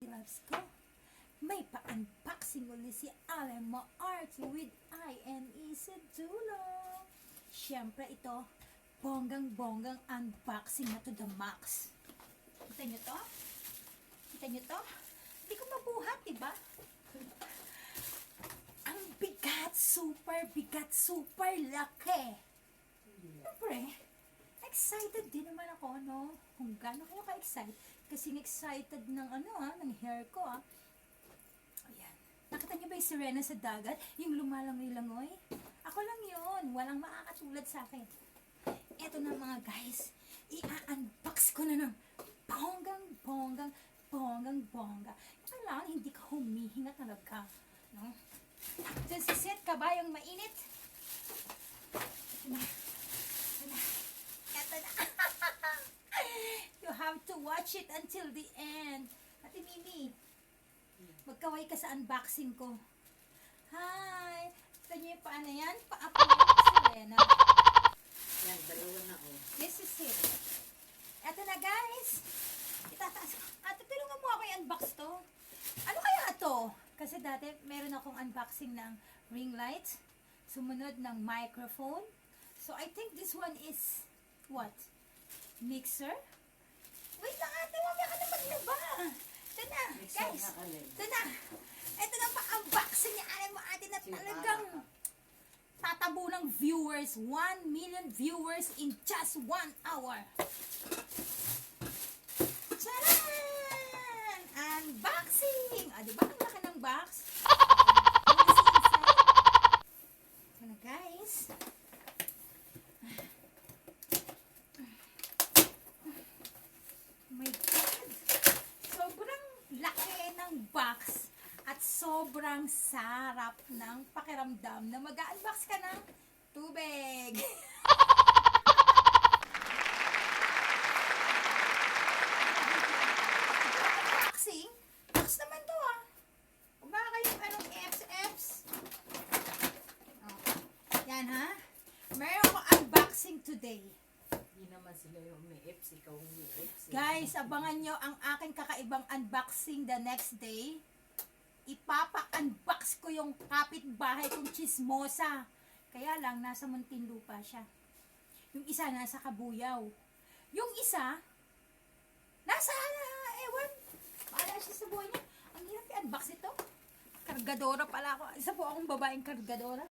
Loves ko. May pa-unboxing ulit si Allen Maarte with INE sa dulo. Siyempre ito, bonggang-bonggang unboxing na to the max. Kita nyo to? Kita nyo to? Hindi ko mabuhat, diba? Ang bigat, super laki. Siyempre, excited din naman ako, no? Kung gano'n kayo ka-excited. Kasing excited ng ng hair ko, Ayan. Nakita niyo ba yung sirena sa dagat? Yung lumalangoy-langoy? Ako lang yon. Walang makakatulad sa akin. Eto na mga guys. I-unbox ko na ng bonggang-bongga. Kailangan hindi ka humihinga talaga. No? Set ka ba yung mainit? Ito na. Ito na. You have to watch it until the end. Ate Mimi, magkaway ka sa unboxing ko. Hi! Ito niyo yung paano yan? Paapo yung sirena. Yan, dalawa na This is it. Ito na guys. Itataas ko. Tulungan mo ako i-unbox to. Ano kaya to? Kasi dati meron akong unboxing ng ring light. Sumunod ng microphone. So I think this one is what? Mixer? Wait lang ate, mamaya ka na maglaba. Ito na, guys. Ito na. Ito na pa-unboxing ni Allen Maarte na talagang tatabo ng viewers. 1 million viewers in just 1 hour. Charan! Unboxing! Diba ang laki ng box? Ito na guys. My God! Sobrang laki ng box at sobrang sarap ng pakiramdam na mag-unbox ka ng tubig. Unboxing? Box naman to Huwag baka kayong anong Fs. Yan ha? Meron ako unboxing today. Hindi naman sila yung may Fs, ikaw yung may Fs. Guys, abangan nyo ang aking kakaibang unboxing the next day. Ipapa-unbox ko yung kapitbahay kong chismosa. Kaya lang, nasa Muntinlupa siya. Yung isa, nasa Kabuyaw. Yung isa, nasa, ewan, paala siya sa buhay niya. Ang hirap i-unbox ito. Kargadora pala ako. Isa po akong babaeng kargadora.